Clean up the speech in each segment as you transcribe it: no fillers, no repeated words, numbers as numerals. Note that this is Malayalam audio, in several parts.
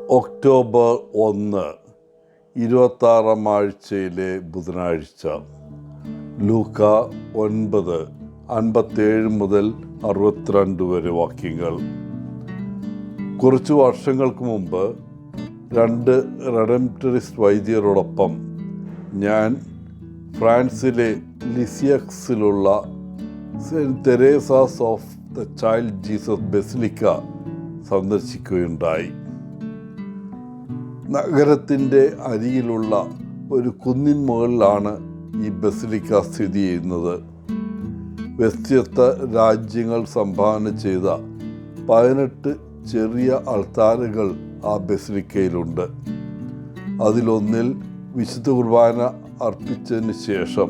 ഒക്ടോബർ 1 26-ാം ആഴ്ചയിലെ ബുധനാഴ്ച. ലൂക്ക 9:57 മുതൽ 62 വരെ വാക്യങ്ങൾ. കുറച്ചു വർഷങ്ങൾക്ക് മുമ്പ് 2 റെഡംപ്റ്ററിസ്റ്റ് വൈദികരോടൊപ്പം ഞാൻ ഫ്രാൻസിലെ ലിസിയക്സിലുള്ള Saint Teresa's of the Child Jesus basilica സന്ദർശിക്കുകയുണ്ടായി. നഗരത്തിൻ്റെ അരികിലുള്ള ഒരു കുന്നിൻ മുകളിലാണ് ഈ ബസിലിക്ക സ്ഥിതി ചെയ്യുന്നത്. വ്യത്യസ്ത രാജ്യങ്ങൾ സംഭാവന ചെയ്ത 18 ചെറിയ അൾത്താരകൾ ആ ബസിലിക്കയിലുണ്ട്. അതിലൊന്നിൽ വിശുദ്ധ കുർബാന അർപ്പിച്ചതിന് ശേഷം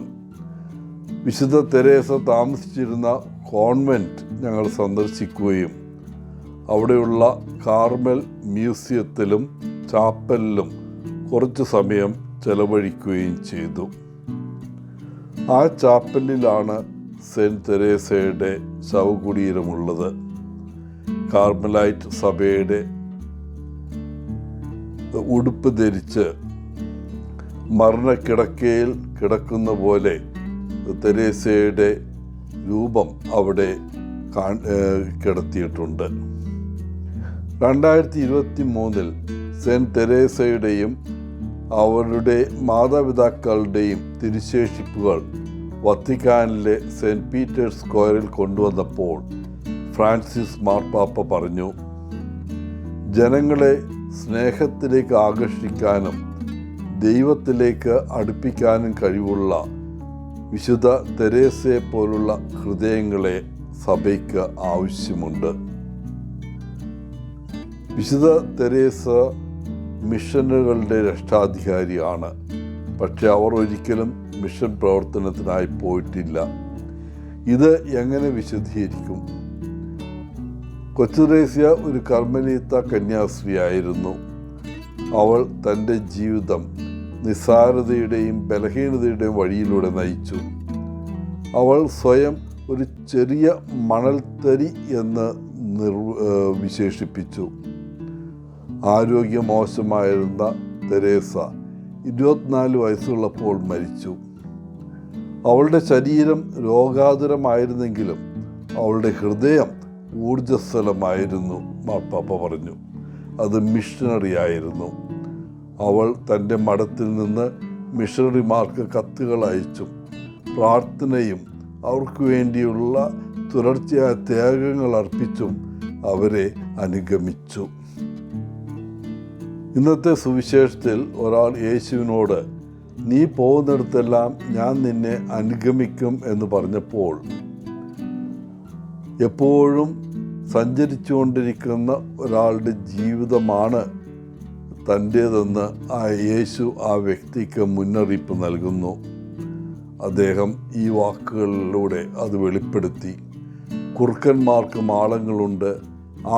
വിശുദ്ധ തെരേസ താമസിച്ചിരുന്ന കോൺവെൻറ്റ് ഞങ്ങൾ സന്ദർശിക്കുകയും അവിടെയുള്ള കാർമൽ മ്യൂസിയത്തിലും ചാപ്പലിലും കുറച്ച് സമയം ചെലവഴിക്കുകയും ചെയ്തു. ആ ചാപ്പലിലാണ് സെൻറ്റ് തെരേസയുടെ ശവകുടീരമുള്ളത്. കാർമലൈറ്റ് സഭയുടെ ഉടുപ്പ് ധരിച്ച് മരണക്കിടക്കയിൽ കിടക്കുന്ന പോലെ തെരേസയുടെ രൂപം അവിടെ കിടത്തിയിട്ടുണ്ട്. 2023 സെൻറ്റ് തെരേസയുടെയും അവരുടെ മാതാപിതാക്കളുടെയും തിരുശേഷിപ്പുകൾ വത്തിക്കാനിലെ സെൻറ്റ് പീറ്റേഴ്സ് സ്ക്വയറിൽ കൊണ്ടുവന്നപ്പോൾ ഫ്രാൻസിസ് മാർപ്പാപ്പ പറഞ്ഞു, ജനങ്ങളെ സ്നേഹത്തിലേക്ക് ആകർഷിക്കാനും ദൈവത്തിലേക്ക് അടുപ്പിക്കാനും കഴിവുള്ള വിശുദ്ധ തെരേസയെ പോലുള്ള ഹൃദയങ്ങളെ സഭയ്ക്ക് ആവശ്യമുണ്ട്. വിശുദ്ധ തെരേസ മിഷനുകളുടെ രക്ഷാധികാരിയാണ്. പക്ഷെ അവർ ഒരിക്കലും മിഷൻ പ്രവർത്തനത്തിനായി പോയിട്ടില്ല. ഇത് എങ്ങനെ വിശദീകരിക്കും? കൊച്ചു തെരേസ്യ ഒരു കർമ്മലീത്ത കന്യാസ്ത്രീയായിരുന്നു. അവൾ തൻ്റെ ജീവിതം നിസ്സാരതയുടെയും ബലഹീനതയുടെയും വഴിയിലൂടെ നയിച്ചു. അവൾ സ്വയം ഒരു ചെറിയ മണൽത്തരി എന്ന് വിശേഷിപ്പിച്ചു. ആരോഗ്യമോശമായിരുന്ന തെരേസ 24 വയസ്സുള്ളപ്പോൾ മരിച്ചു. അവളുടെ ശരീരം രോഗാതുരമായിരുന്നെങ്കിലും അവളുടെ ഹൃദയം ഊർജ്ജസ്വലമായിരുന്നു. മാർപ്പാപ്പ പറഞ്ഞു, അത് മിഷണറി ആയിരുന്നു. അവൾ തൻ്റെ മഠത്തിൽ നിന്ന് മിഷണറിമാർക്ക് കത്തുകൾ അയച്ചും പ്രാർത്ഥനയും അവർക്ക് വേണ്ടിയുള്ള തുടർച്ചയായ ത്യാഗങ്ങൾ അർപ്പിച്ചും അവരെ അനുഗമിച്ചു. ഇന്നത്തെ സുവിശേഷത്തിൽ ഒരാൾ യേശുവിനോട്, നീ പോകുന്നിടത്തെല്ലാം ഞാൻ നിന്നെ അനുഗമിക്കും എന്ന് പറഞ്ഞപ്പോൾ എപ്പോഴും സഞ്ചരിച്ചുകൊണ്ടിരിക്കുന്ന ഒരാളുടെ ജീവിതമാണ് തൻ്റേതെന്ന് ആ യേശു ആ വ്യക്തിക്ക് മുന്നറിയിപ്പ് നൽകുന്നു. അദ്ദേഹം ഈ വാക്കുകളിലൂടെ അത് വെളിപ്പെടുത്തി. കുറുക്കന്മാർക്ക് മാളങ്ങളുണ്ട്,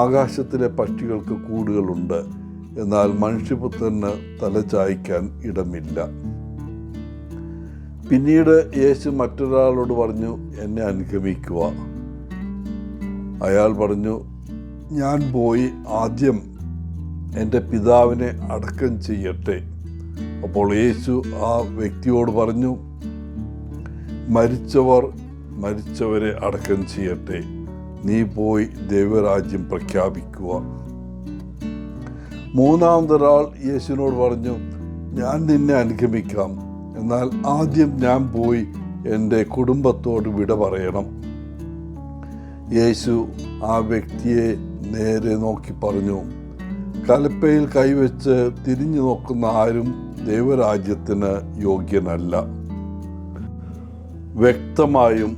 ആകാശത്തിലെ പക്ഷികൾക്ക് കൂടുകളുണ്ട്, എന്നാൽ മനുഷ്യപുത്രന് തലചായ്ക്കാൻ ഇടമില്ല. പിന്നീട് യേശു മറ്റൊരാളോട് പറഞ്ഞു, എന്നെ അനുഗമിക്കുക. അയാൾ പറഞ്ഞു, ഞാൻ പോയി ആദ്യം എൻ്റെ പിതാവിനെ അടക്കം ചെയ്യട്ടെ. അപ്പോൾ യേശു ആ വ്യക്തിയോട് പറഞ്ഞു, മരിച്ചവർ മരിച്ചവരെ അടക്കം ചെയ്യട്ടെ, നീ പോയി ദൈവരാജ്യം പ്രഖ്യാപിക്കുക. മൂന്നാമതൊരാൾ യേശുവിനോട് പറഞ്ഞു, ഞാൻ നിന്നെ അനുഗമിക്കാം, എന്നാൽ ആദ്യം ഞാൻ പോയി എൻ്റെ കുടുംബത്തോട് വിട പറയണം. യേശു ആ വ്യക്തിയെ നേരെ നോക്കി പറഞ്ഞു, കലപ്പയിൽ കൈവച്ച് തിരിഞ്ഞു നോക്കുന്ന ആരും ദൈവരാജ്യത്തിന് യോഗ്യനല്ല. വ്യക്തമായും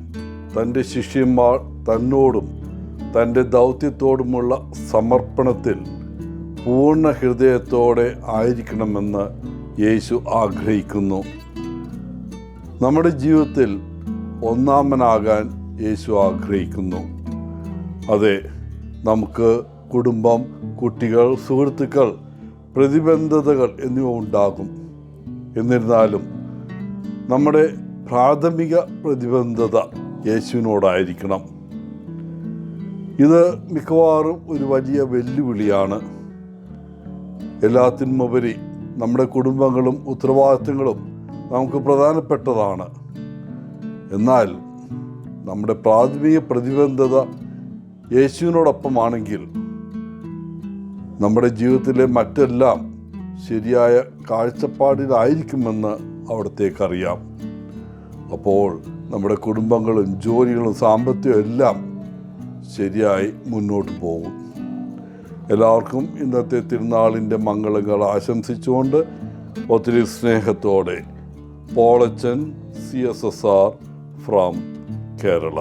തൻ്റെ ശിഷ്യന്മാർ തന്നോടും തൻ്റെ ദൗത്യത്തോടുമുള്ള സമർപ്പണത്തിൽ പൂർണ്ണ ഹൃദയത്തോടെ ആയിരിക്കണമെന്ന് യേശു ആഗ്രഹിക്കുന്നു. നമ്മുടെ ജീവിതത്തിൽ ഒന്നാമനാകാൻ യേശു ആഗ്രഹിക്കുന്നു. അതെ, നമുക്ക് കുടുംബം, കുട്ടികൾ, സുഹൃത്തുക്കൾ, പ്രതിബന്ധതകൾ എന്നിവ ഉണ്ടാകും. എന്നിരുന്നാലും നമ്മുടെ പ്രാഥമിക പ്രതിബദ്ധത യേശുവിനോടായിരിക്കണം. ഇത് മിക്കവാറും ഒരു വലിയ വെല്ലുവിളിയാണ്. എല്ലാത്തിനുമുപരി നമ്മുടെ കുടുംബങ്ങളും ഉത്തരവാദിത്തങ്ങളും നമുക്ക് പ്രധാനപ്പെട്ടതാണ്. എന്നാൽ നമ്മുടെ പ്രാഥമിക പ്രതിബദ്ധത യേശുവിനോടൊപ്പമാണെങ്കിൽ നമ്മുടെ ജീവിതത്തിലെ മറ്റെല്ലാം ശരിയായ കാഴ്ചപ്പാടിലായിരിക്കുമെന്ന് അവിടത്തേക്കറിയാം. അപ്പോൾ നമ്മുടെ കുടുംബങ്ങളും ജോലികളും സാമ്പത്തികവും എല്ലാം ശരിയായി മുന്നോട്ട് പോകും. എല്ലാവർക്കും ഇന്നത്തെ തിരുനാളിൻ്റെ മംഗളങ്ങൾ ആശംസിച്ചുകൊണ്ട് ഒത്തിരി സ്നേഹത്തോടെ പോളച്ചൻ CSSR ഫ്രം കേരള.